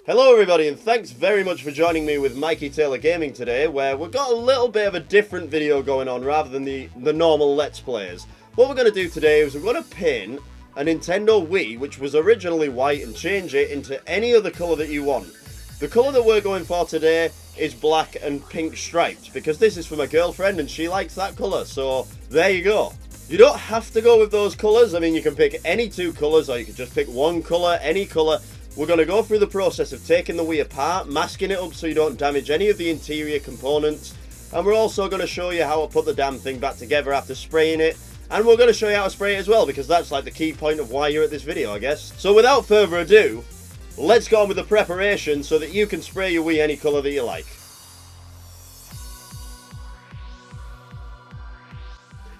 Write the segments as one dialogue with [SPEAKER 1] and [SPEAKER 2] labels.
[SPEAKER 1] Hello everybody, and thanks very much for joining me with Mikey Taylor Gaming today, where we've got a little bit of a different video going on rather than the normal Let's Plays. What we're going to do today is we're going to paint a Nintendo Wii, which was originally white, and change it into any other colour that you want. The colour that we're going for today is black and pink striped, because this is for my girlfriend and she likes that colour, so there you go. You don't have to go with those colours. I mean, you can pick any two colours, or you can just pick one colour, any colour. We're going to go through the process of taking the Wii apart, masking it up so you don't damage any of the interior components, and we're also going to show you how to put the damn thing back together after spraying it, and we're going to show you how to spray it as well, because that's like the key point of why you're at this video, I guess. So without further ado, let's go on with the preparation so that you can spray your Wii any colour that you like.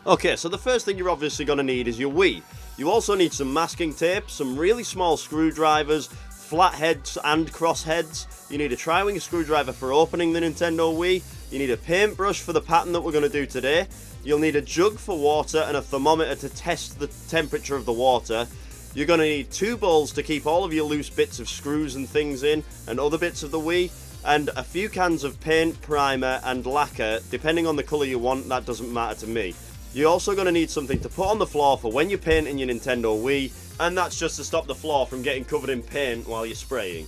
[SPEAKER 1] Okay, so the first thing you're obviously going to need is your Wii. You also need some masking tape, some really small screwdrivers, flatheads and crossheads. You need a tri-wing screwdriver for opening the Nintendo Wii. You need a paintbrush for the pattern that we're going to do today. You'll need a jug for water and a thermometer to test the temperature of the water. You're going to need two bowls to keep all of your loose bits of screws and things in, and other bits of the Wii, and a few cans of paint, primer and lacquer. Depending on the colour you want, that doesn't matter to me. You're also going to need something to put on the floor for when you're painting your Nintendo Wii, and that's just to stop the floor from getting covered in paint while you're spraying.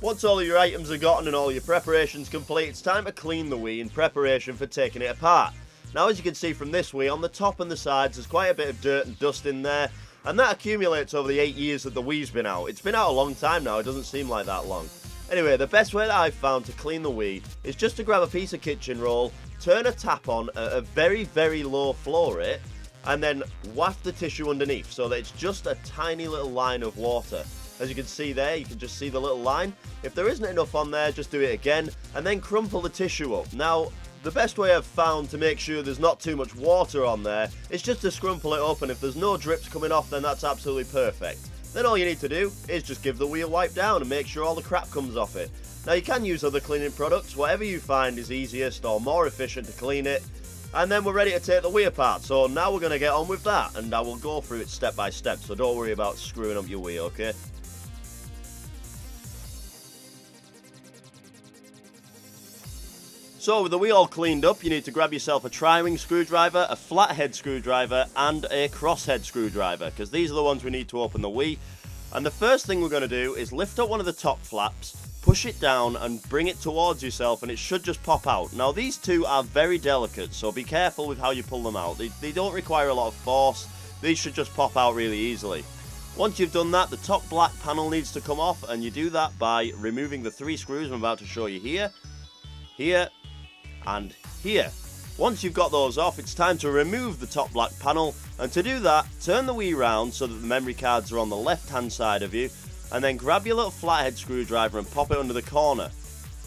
[SPEAKER 1] Once all of your items are gotten and all your preparations complete, it's time to clean the Wii in preparation for taking it apart. Now, as you can see from this Wii, on the top and the sides there's quite a bit of dirt and dust in there, and that accumulates over the 8 years that the Wii's been out. It's been out a long time now, it doesn't seem like that long. Anyway, the best way that I've found to clean the Wii is just to grab a piece of kitchen roll, turn a tap on at a very, very low flow rate, and then waft the tissue underneath so that it's just a tiny little line of water. As you can see there, you can just see the little line. If there isn't enough on there, just do it again, and then crumple the tissue up. Now, the best way I've found to make sure there's not too much water on there is just to scrumple it up, and if there's no drips coming off, then that's absolutely perfect. Then all you need to do is just give the Wii a wipe down and make sure all the crap comes off it. Now, you can use other cleaning products, whatever you find is easiest or more efficient to clean it, and then we're ready to take the Wii apart. So now we're going to get on with that, and I will go through it step by step, so don't worry about screwing up your Wii, okay? So with the Wii all cleaned up, you need to grab yourself a tri-wing screwdriver, a flathead screwdriver and a crosshead screwdriver, because these are the ones we need to open the Wii. And the first thing we're going to do is lift up one of the top flaps, push it down and bring it towards yourself, and it should just pop out. Now, these two are very delicate, so be careful with how you pull them out. They don't require a lot of force. These should just pop out really easily. Once you've done that, the top black panel needs to come off, and you do that by removing the three screws I'm about to show you here, here and here. Once you've got those off, it's time to remove the top black panel, and to do that, turn the Wii round so that the memory cards are on the left hand side of you, and then grab your little flathead screwdriver and pop it under the corner.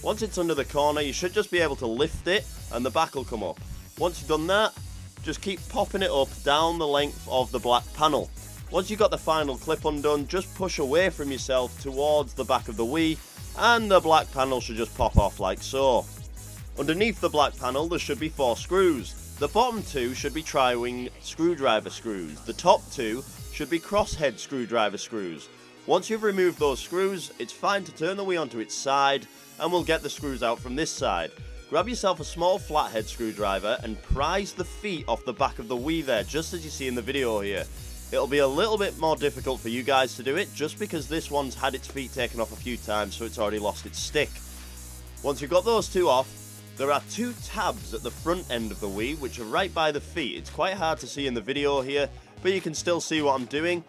[SPEAKER 1] Once it's under the corner, you should just be able to lift it and the back will come up. Once you've done that, just keep popping it up down the length of the black panel. Once you've got the final clip undone, just push away from yourself towards the back of the Wii, and the black panel should just pop off like so. Underneath the black panel there should be 4 screws. The bottom 2 should be tri-wing screwdriver screws. The top 2 should be crosshead screwdriver screws. Once you've removed those screws, it's fine to turn the Wii onto its side, and we'll get the screws out from this side. Grab yourself a small flathead screwdriver and prise the feet off the back of the Wii there, just as you see in the video here. It'll be a little bit more difficult for you guys to do it, just because this one's had its feet taken off a few times, so it's already lost its stick. Once you've got those two off, there are 2 tabs at the front end of the Wii, which are right by the feet. It's quite hard to see in the video here, but you can still see what I'm doing.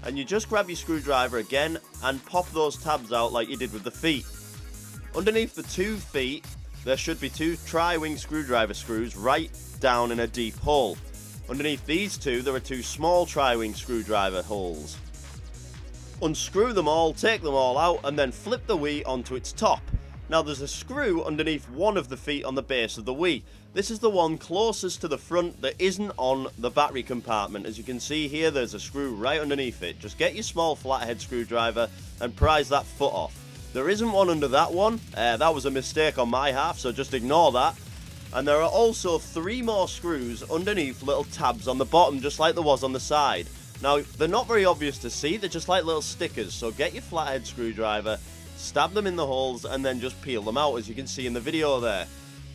[SPEAKER 1] And you just grab your screwdriver again and pop those tabs out like you did with the feet. Underneath the 2 feet, there should be 2 tri-wing screwdriver screws right down in a deep hole. Underneath these 2, there are 2 small tri-wing screwdriver holes. Unscrew them all, take them all out, and then flip the Wii onto its top. Now, there's a screw underneath one of the feet on the base of the Wii. This is the one closest to the front that isn't on the battery compartment. As you can see here, there's a screw right underneath it. Just get your small flathead screwdriver and prise that foot off. There isn't one under that one. That was a mistake on my half, so just ignore that. And there are also 3 more screws underneath little tabs on the bottom, just like there was on the side. Now, they're not very obvious to see, they're just like little stickers, so get your flathead screwdriver, stab them in the holes, and then just peel them out, as you can see in the video there.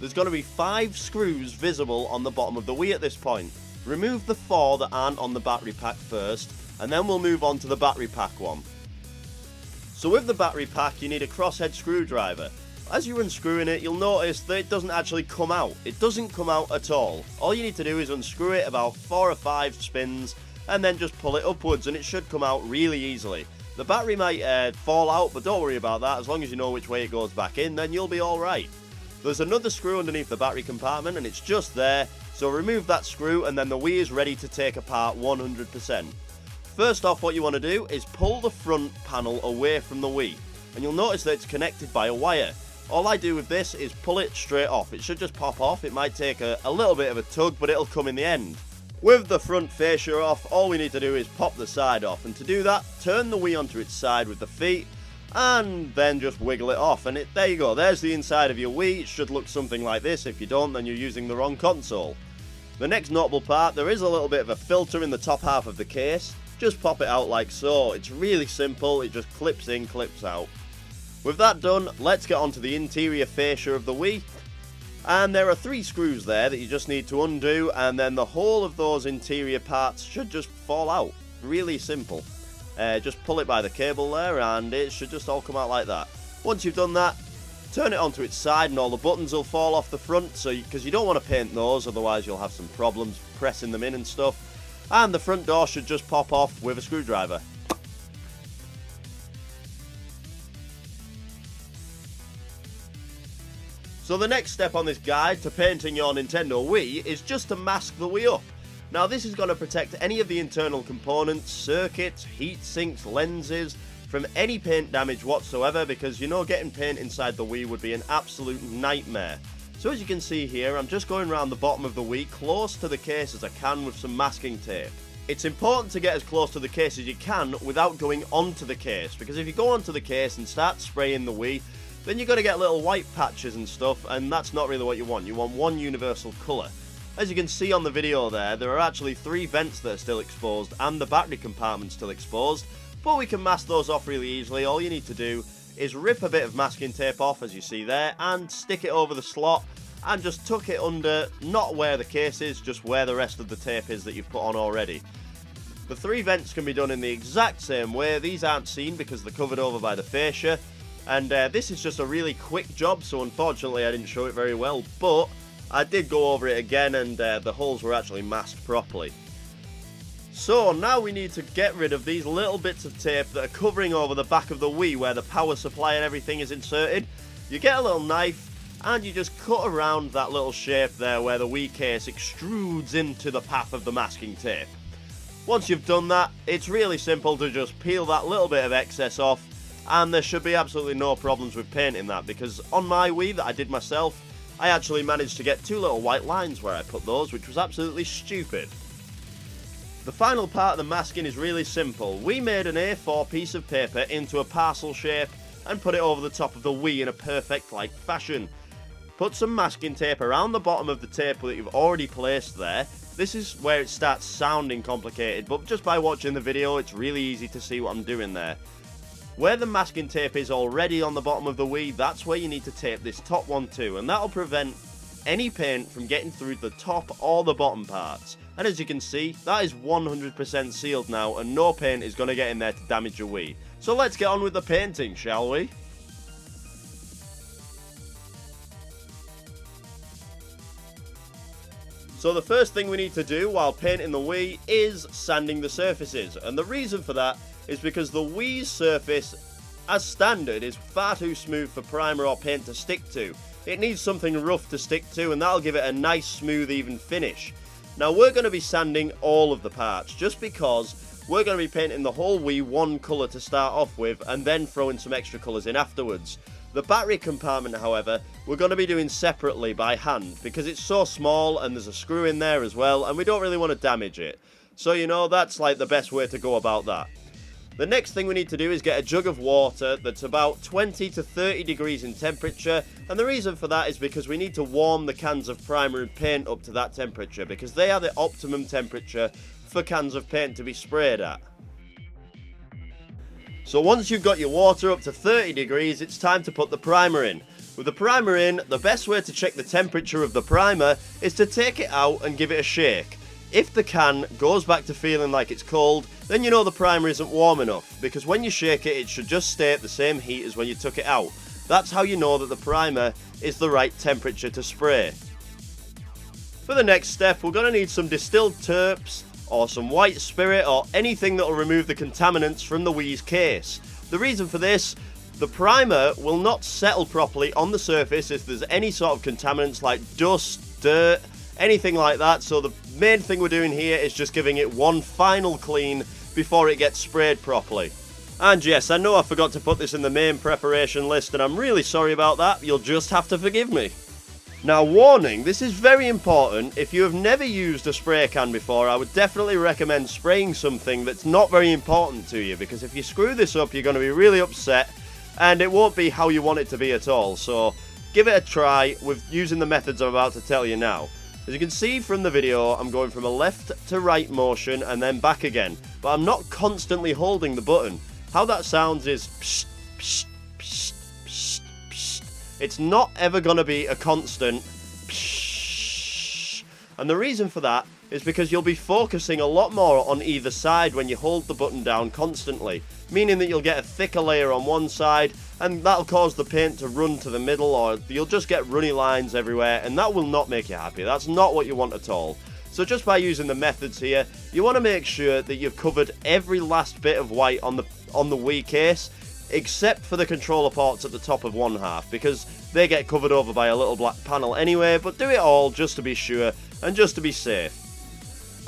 [SPEAKER 1] There's going to be 5 screws visible on the bottom of the Wii at this point. Remove the 4 that aren't on the battery pack first, and then we'll move on to the battery pack one. So with the battery pack, you need a crosshead screwdriver. As you're unscrewing it, you'll notice that it doesn't actually come out. It doesn't come out at all. All you need to do is unscrew it about 4 or 5 spins, and then just pull it upwards, and it should come out really easily. The battery might fall out, but don't worry about that. As long as you know which way it goes back in, then you'll be alright. There's another screw underneath the battery compartment, and it's just there, so remove that screw, and then the Wii is ready to take apart 100%. First off, what you want to do is pull the front panel away from the Wii, and you'll notice that it's connected by a wire. All I do with this is pull it straight off. It should just pop off. It might take a little bit of a tug, but it'll come in the end. With the front fascia off, all we need to do is pop the side off, and to do that, turn the Wii onto its side with the feet, and then just wiggle it off, and there you go, there's the inside of your Wii. It should look something like this. If you don't, then you're using the wrong console. The next notable part, there is a little bit of a filter in the top half of the case. Just pop it out like so. It's really simple, it just clips in, clips out. With that done, let's get onto the interior fascia of the Wii. And there are 3 screws there that you just need to undo, and then the whole of those interior parts should just fall out. Really simple. Just pull it by the cable there, and it should just all come out like that. Once you've done that, turn it onto its side, and all the buttons will fall off the front, because you don't want to paint those, otherwise you'll have some problems pressing them in and stuff. And the front door should just pop off with a screwdriver. So the next step on this guide to painting your Nintendo Wii is just to mask the Wii up. Now this is going to protect any of the internal components, circuits, heat sinks, lenses, from any paint damage whatsoever, because you know getting paint inside the Wii would be an absolute nightmare. So as you can see here, I'm just going around the bottom of the Wii close to the case as I can with some masking tape. It's important to get as close to the case as you can without going onto the case, because if you go onto the case and start spraying the Wii, then you're going to get little white patches and stuff, and that's not really what you want. You want one universal colour. As you can see on the video there are actually 3 vents that are still exposed and the battery compartment still exposed, but we can mask those off really easily. All you need to do is rip a bit of masking tape off, as you see there, and stick it over the slot, and just tuck it under, not where the case is, just where the rest of the tape is that you've put on already. The 3 vents can be done in the exact same way. These aren't seen because they're covered over by the fascia. And this is just a really quick job, so unfortunately I didn't show it very well, but I did go over it again, and the holes were actually masked properly. So now we need to get rid of these little bits of tape that are covering over the back of the Wii where the power supply and everything is inserted. You get a little knife and you just cut around that little shape there where the Wii case extrudes into the path of the masking tape. Once you've done that, it's really simple to just peel that little bit of excess off, and there should be absolutely no problems with painting that, because on my Wii that I did myself, I actually managed to get 2 little white lines where I put those, which was absolutely stupid. The final part of the masking is really simple. We made an A4 piece of paper into a parcel shape and put it over the top of the Wii in a perfect like fashion. Put some masking tape around the bottom of the tape that you've already placed there. This is where it starts sounding complicated, but just by watching the video it's really easy to see what I'm doing there. Where the masking tape is already on the bottom of the Wii, that's where you need to tape this top one too, and that'll prevent any paint from getting through the top or the bottom parts. And as you can see, that is 100% sealed now, and no paint is going to get in there to damage your Wii. So let's get on with the painting, shall we? So the first thing we need to do while painting the Wii is sanding the surfaces, and the reason for that is because the Wii's surface, as standard, is far too smooth for primer or paint to stick to. It needs something rough to stick to, and that'll give it a nice, smooth, even finish. Now we're going to be sanding all of the parts, just because we're going to be painting the whole Wii one colour to start off with, and then throwing some extra colours in afterwards. The battery compartment, however, we're going to be doing separately by hand, because it's so small and there's a screw in there as well, and we don't really want to damage it. So you know, that's like the best way to go about that. The next thing we need to do is get a jug of water that's about 20 to 30 degrees in temperature, and the reason for that is because we need to warm the cans of primer and paint up to that temperature, because they are the optimum temperature for cans of paint to be sprayed at. So once you've got your water up to 30 degrees, it's time to put the primer in. With the primer in, the best way to check the temperature of the primer is to take it out and give it a shake. If the can goes back to feeling like it's cold, then you know the primer isn't warm enough, because when you shake it, it should just stay at the same heat as when you took it out. That's how you know that the primer is the right temperature to spray. For the next step, we're going to need some distilled terps, or some white spirit, or anything that will remove the contaminants from the Wii's case. The reason for this, the primer will not settle properly on the surface if there's any sort of contaminants like dust, dirt, anything like that, so the main thing we're doing here is just giving it one final clean before it gets sprayed properly. And yes, I know I forgot to put this in the main preparation list, and I'm really sorry about that. You'll just have to forgive me. Now, warning, this is very important. If you have never used a spray can before, I would definitely recommend spraying something that's not very important to you, because if you screw this up, you're going to be really upset, and it won't be how you want it to be at all. So give it a try with using the methods I'm about to tell you now. As you can see from the video, I'm going from a left to right motion and then back again, but I'm not constantly holding the button. How that sounds is psst, psst, psst, psst, psst. It's not ever going to be a constant psst. And the reason for that is because you'll be focusing a lot more on either side when you hold the button down constantly, meaning that you'll get a thicker layer on one side, and that'll cause the paint to run to the middle, or you'll just get runny lines everywhere, and that will not make you happy. That's not what you want at all. So just by using the methods here, you want to make sure that you've covered every last bit of white on the Wii case, except for the controller ports at the top of one half, because they get covered over by a little black panel anyway, but do it all just to be sure and just to be safe.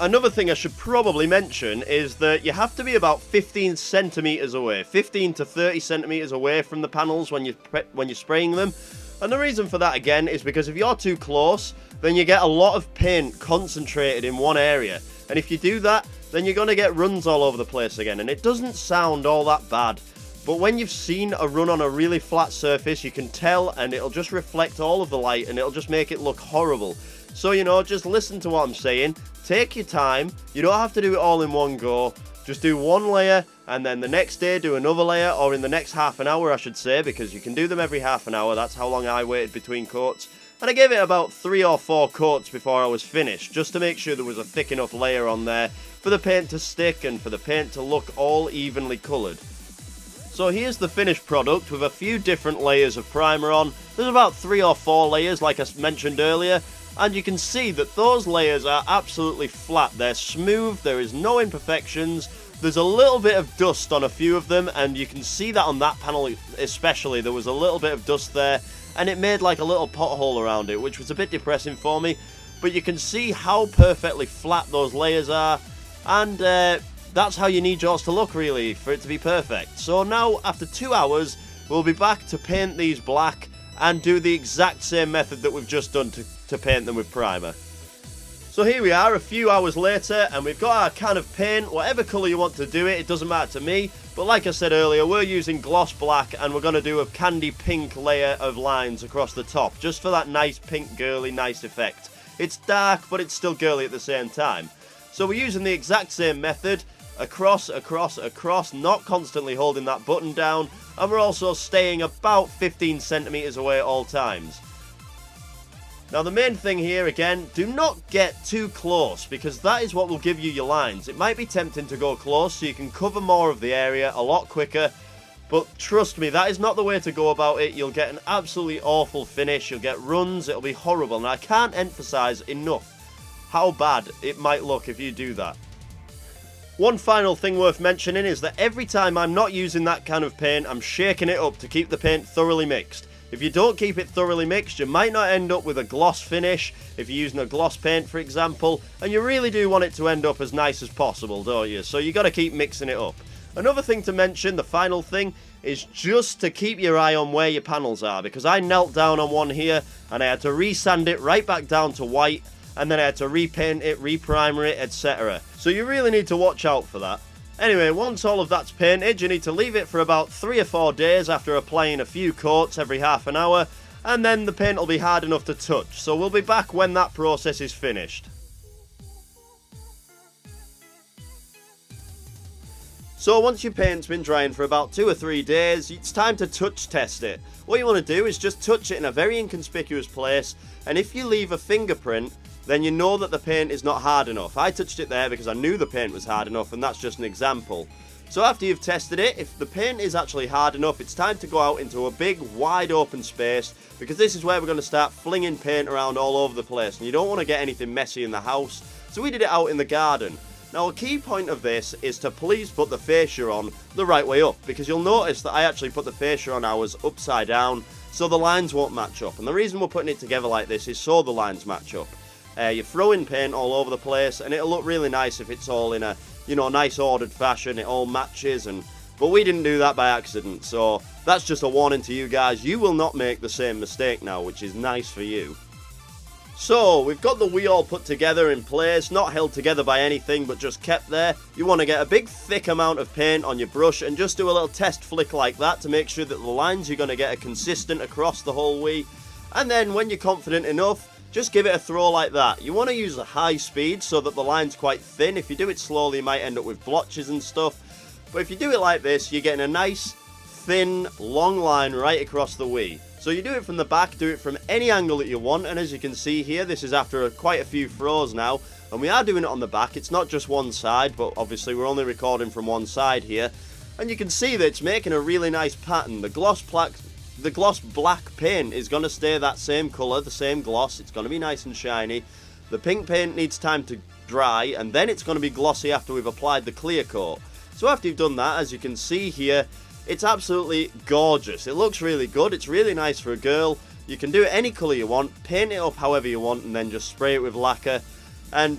[SPEAKER 1] Another thing I should probably mention is that you have to be about 15 centimeters away, 15 to 30 centimeters away from the panels when you're spraying them. And the reason for that again is because if you're too close, then you get a lot of paint concentrated in one area. And if you do that, then you're going to get runs all over the place again, and it doesn't sound all that bad. But when you've seen a run on a really flat surface, you can tell, and it'll just reflect all of the light, and it'll just make it look horrible. So, you know, just listen to what I'm saying. Take your time. You don't have to do it all in one go. Just do one layer, and then the next day do another layer, or in the next half an hour, I should say, because you can do them every half an hour. That's how long I waited between coats. And I gave it about 3 or 4 coats before I was finished, just to make sure there was a thick enough layer on there for the paint to stick and for the paint to look all evenly coloured. So here's the finished product with a few different layers of primer on. There's about 3 or 4 layers, like I mentioned earlier. And you can see that those layers are absolutely flat. They're smooth, there is no imperfections. There's a little bit of dust on a few of them, and you can see that on that panel especially. There was a little bit of dust there, and it made like a little pothole around it, which was a bit depressing for me. But you can see how perfectly flat those layers are, and that's how you need yours to look, really, for it to be perfect. So now, after 2 hours, we'll be back to paint these black and do the exact same method that we've just done to paint them with primer. So here we are a few hours later, and we've got our can of paint. Whatever colour you want to do it, it doesn't matter to me. But like I said earlier, we're using gloss black, and we're going to do a candy pink layer of lines across the top, just for that nice pink girly nice effect. It's dark, but it's still girly at the same time. So we're using the exact same method, across, across, across, not constantly holding that button down, and we're also staying about 15 centimeters away at all times. Now the main thing here, again, do not get too close, because that is what will give you your lines. It might be tempting to go close so you can cover more of the area a lot quicker, but trust me, that is not the way to go about it. You'll get an absolutely awful finish, you'll get runs, it'll be horrible, and I can't emphasize enough how bad it might look if you do that. One final thing worth mentioning is that every time I'm not using that can of paint, I'm shaking it up to keep the paint thoroughly mixed. If you don't keep it thoroughly mixed, you might not end up with a gloss finish, if you're using a gloss paint for example, and you really do want it to end up as nice as possible, don't you? So you got to keep mixing it up. Another thing to mention, the final thing, is just to keep your eye on where your panels are, because I knelt down on one here and I had to resand it right back down to white, and then I had to repaint it, reprimer it, etc. So you really need to watch out for that. Anyway, once all of that's painted, you need to leave it for about 3 or 4 days after applying a few coats every half an hour, and then the paint will be hard enough to touch. So we'll be back when that process is finished. So once your paint's been drying for about 2 or 3 days, it's time to touch test it. What you want to do is just touch it in a very inconspicuous place, and if you leave a fingerprint, then you know that the paint is not hard enough. I touched it there because I knew the paint was hard enough, and that's just an example. So after you've tested it, if the paint is actually hard enough, it's time to go out into a big, wide open space, because this is where we're going to start flinging paint around all over the place, and you don't want to get anything messy in the house. So we did it out in the garden. Now a key point of this is to please put the fascia on the right way up, because you'll notice that I actually put the fascia on ours upside down, so the lines won't match up. And the reason we're putting it together like this is so the lines match up. You're throwing paint all over the place, and it'll look really nice if it's all in a, you know, nice ordered fashion, it all matches, but we didn't do that by accident, so that's just a warning to you guys. You will not make the same mistake now, which is nice for you. So, we've got the Wii all put together in place, not held together by anything, but just kept there. You want to get a big thick amount of paint on your brush and just do a little test flick like that to make sure that the lines you're going to get are consistent across the whole Wii. And then when you're confident enough, just give it a throw like that. You want to use a high speed so that the line's quite thin. If you do it slowly, you might end up with blotches and stuff. But if you do it like this, you're getting a nice, thin, long line right across the Wii. So you do it from the back, do it from any angle that you want, and as you can see here, this is after quite a few throws now, and we are doing it on the back. It's not just one side, but obviously we're only recording from one side here, and you can see that it's making a really nice pattern. The gloss black paint is going to stay that same colour, the same gloss. It's going to be nice and shiny. The pink paint needs time to dry, and then it's going to be glossy after we've applied the clear coat. So after you've done that, as you can see here, it's absolutely gorgeous. It looks really good. It's really nice for a girl. You can do it any colour you want, paint it up however you want, and then just spray it with lacquer. And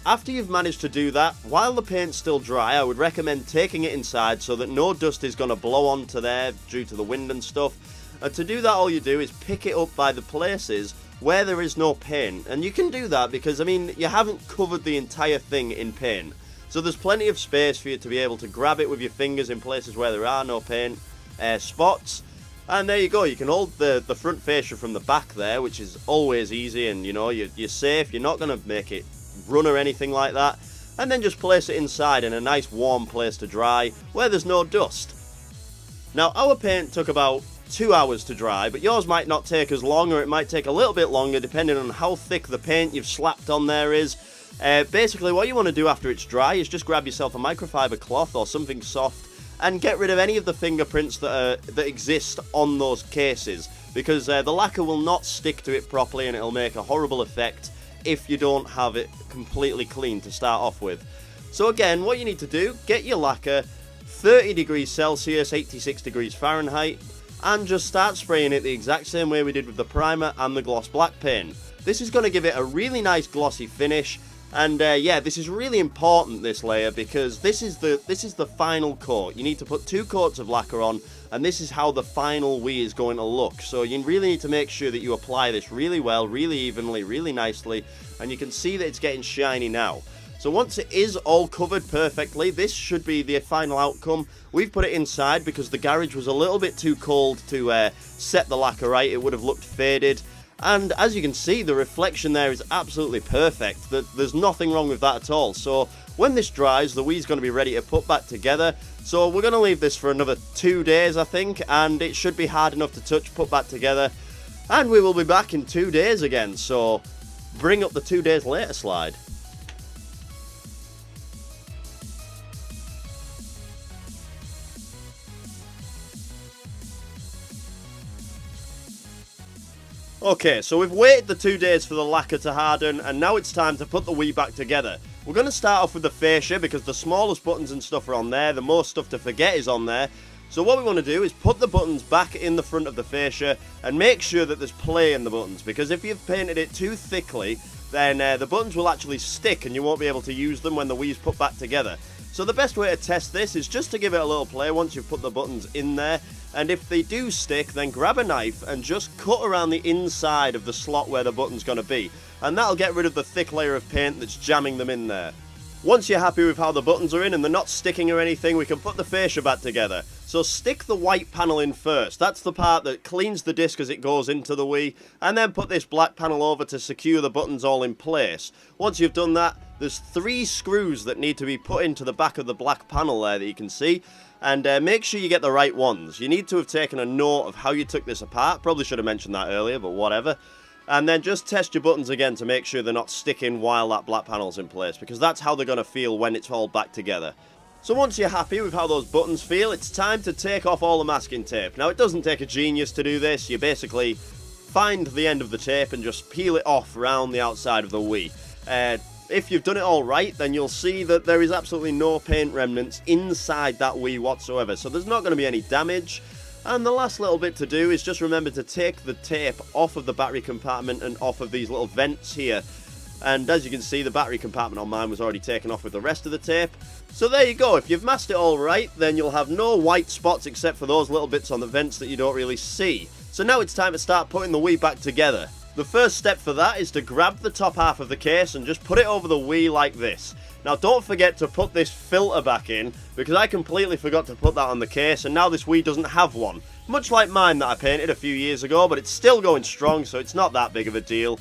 [SPEAKER 1] after you've managed to do that, while the paint's still dry, I would recommend taking it inside so that no dust is going to blow onto there due to the wind and stuff. And to do that, all you do is pick it up by the places where there is no paint. And you can do that because, I mean, you haven't covered the entire thing in paint. So there's plenty of space for you to be able to grab it with your fingers in places where there are no paint spots. And there you go, you can hold the front fascia from the back there, which is always easy, and you know, you're safe, you're not going to make it run or anything like that. And then just place it inside in a nice warm place to dry, where there's no dust. Now our paint took about 2 hours to dry, but yours might not take as long, or it might take a little bit longer depending on how thick the paint you've slapped on there is. Basically what you want to do after it's dry is just grab yourself a microfiber cloth or something soft and get rid of any of the fingerprints that exist on those cases, because the lacquer will not stick to it properly and it'll make a horrible effect if you don't have it completely clean to start off with. So again, what you need to do, get your lacquer 30 degrees Celsius, 86 degrees Fahrenheit, and just start spraying it the exact same way we did with the primer and the gloss black paint. This is going to give it a really nice glossy finish. And yeah, this is really important, this layer, because this is the final coat. You need to put 2 coats of lacquer on, and this is how the final Wii is going to look. So you really need to make sure that you apply this really well, really evenly, really nicely, and you can see that it's getting shiny now. So once it is all covered perfectly, this should be the final outcome. We've put it inside because the garage was a little bit too cold to set the lacquer right. It would have looked faded. And as you can see, the reflection there is absolutely perfect. There's nothing wrong with that at all. So when this dries, the Wii's going to be ready to put back together. So we're going to leave this for another 2 days, I think, and it should be hard enough to touch, put back together. And we will be back in 2 days again. So bring up the 2 days later slide. Okay, so we've waited the 2 days for the lacquer to harden, and now it's time to put the Wii back together. We're going to start off with the fascia because the smallest buttons and stuff are on there, the most stuff to forget is on there. So what we want to do is put the buttons back in the front of the fascia and make sure that there's play in the buttons, because if you've painted it too thickly, then the buttons will actually stick and you won't be able to use them when the Wii's put back together. So the best way to test this is just to give it a little play once you've put the buttons in there. And if they do stick, then grab a knife and just cut around the inside of the slot where the button's going to be. And that'll get rid of the thick layer of paint that's jamming them in there. Once you're happy with how the buttons are in and they're not sticking or anything, we can put the fascia back together. So stick the white panel in first. That's the part that cleans the disc as it goes into the Wii, and then put this black panel over to secure the buttons all in place. Once you've done that, there's 3 screws that need to be put into the back of the black panel there that you can see, and make sure you get the right ones. You need to have taken a note of how you took this apart. Probably should have mentioned that earlier, but whatever. And then just test your buttons again to make sure they're not sticking while that black panel's in place, because that's how they're going to feel when it's all back together. So once you're happy with how those buttons feel, it's time to take off all the masking tape. Now, it doesn't take a genius to do this. You basically find the end of the tape and just peel it off around the outside of the Wii. If you've done it all right, then you'll see that there is absolutely no paint remnants inside that Wii whatsoever, so there's not going to be any damage. And the last little bit to do is just remember to take the tape off of the battery compartment and off of these little vents here. And as you can see, the battery compartment on mine was already taken off with the rest of the tape. So there you go. If you've masked it all right, then you'll have no white spots except for those little bits on the vents that you don't really see. So now it's time to start putting the Wii back together. The first step for that is to grab the top half of the case and just put it over the Wii like this. Now don't forget to put this filter back in, because I completely forgot to put that on the case, and now this Wii doesn't have one. Much like mine that I painted a few years ago, but it's still going strong, so it's not that big of a deal.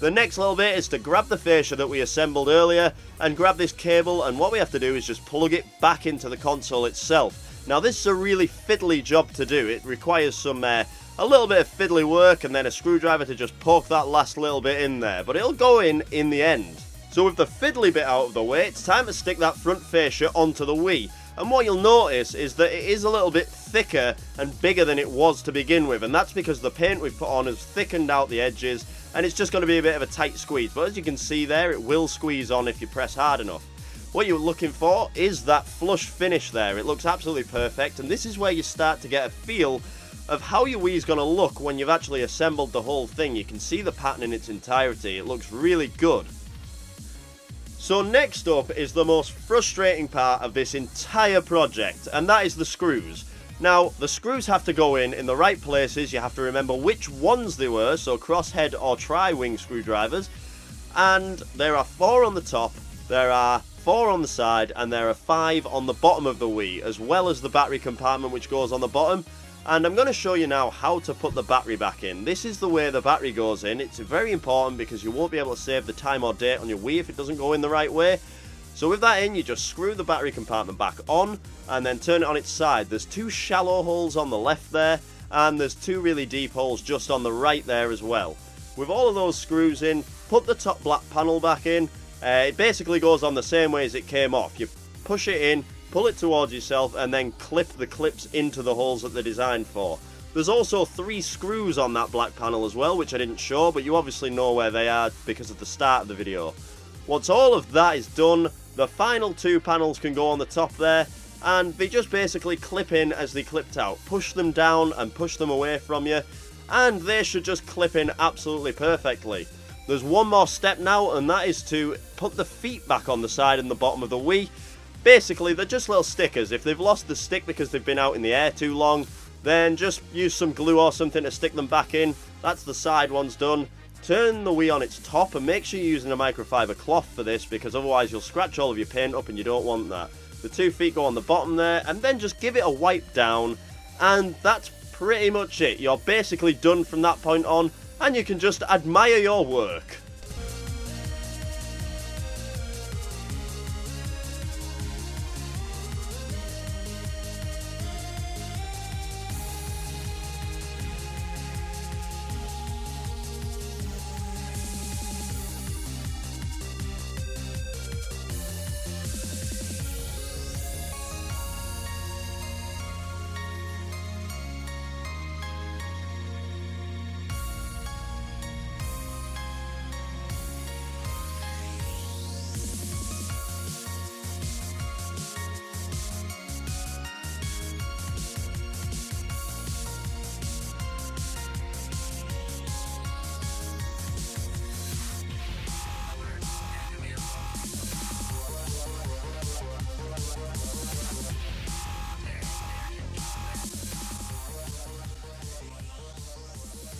[SPEAKER 1] The next little bit is to grab the fascia that we assembled earlier and grab this cable, and what we have to do is just plug it back into the console itself. Now this is a really fiddly job to do. It requires some a little bit of fiddly work and then a screwdriver to just poke that last little bit in there, but it'll go in the end. So with the fiddly bit out of the way, it's time to stick that front fascia onto the Wii. And what you'll notice is that it is a little bit thicker and bigger than it was to begin with, and that's because the paint we've put on has thickened out the edges, and it's just going to be a bit of a tight squeeze. But as you can see there, it will squeeze on if you press hard enough. What you're looking for is that flush finish there. It looks absolutely perfect, and this is where you start to get a feel of how your Wii is going to look when you've actually assembled the whole thing. You can see the pattern in its entirety. It looks really good. So next up is the most frustrating part of this entire project, and that is the screws. Now, the screws have to go in the right places. You have to remember which ones they were, so crosshead or tri-wing screwdrivers. And there are 4 on the top, there are 4 on the side, and there are 5 on the bottom of the Wii, as well as the battery compartment which goes on the bottom. And I'm going to show you now how to put the battery back in. This is the way the battery goes in. It's very important because you won't be able to save the time or date on your Wii if it doesn't go in the right way. So with that in, you just screw the battery compartment back on and then turn it on its side. There's 2 shallow holes on the left there, and there's 2 really deep holes just on the right there as well. With all of those screws in, put the top black panel back in. It basically goes on the same way as it came off. You push it in, pull it towards yourself, and then clip the clips into the holes that they're designed for. There's also 3 screws on that black panel as well, which I didn't show, but you obviously know where they are because of the start of the video. Once all of that is done, the final 2 panels can go on the top there, and they just basically clip in as they clipped out. Push them down and push them away from you, and they should just clip in absolutely perfectly. There's one more step now, and that is to put the feet back on the side and the bottom of the Wii. Basically, they're just little stickers. If they've lost the stick because they've been out in the air too long, then just use some glue or something to stick them back in. That's the side ones done. Turn the Wii on its top and make sure you're using a microfiber cloth for this, because otherwise you'll scratch all of your paint up and you don't want that. The 2 feet go on the bottom there, and then just give it a wipe down, and that's pretty much it. You're basically done from that point on, and you can just admire your work.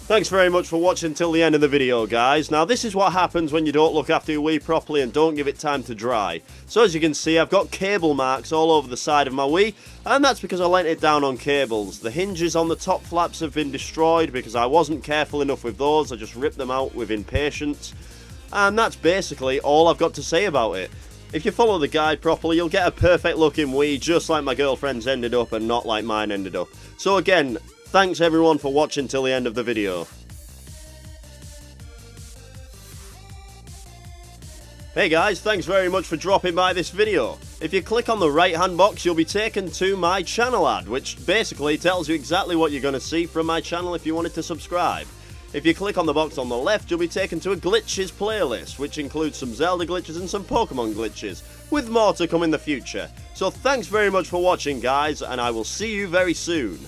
[SPEAKER 1] Thanks very much for watching till the end of the video, guys. Now, this is what happens when you don't look after your Wii properly and don't give it time to dry. So, as you can see, I've got cable marks all over the side of my Wii, and that's because I lent it down on cables. The hinges on the top flaps have been destroyed because I wasn't careful enough with those. I just ripped them out with impatience. And that's basically all I've got to say about it. If you follow the guide properly, you'll get a perfect looking Wii, just like my girlfriend's ended up and not like mine ended up. So again, thanks everyone for watching till the end of the video. Hey guys, thanks very much for dropping by this video. If you click on the right hand box, you'll be taken to my channel ad, which basically tells you exactly what you're going to see from my channel if you wanted to subscribe. If you click on the box on the left, you'll be taken to a glitches playlist, which includes some Zelda glitches and some Pokemon glitches, with more to come in the future. So thanks very much for watching, guys, and I will see you very soon.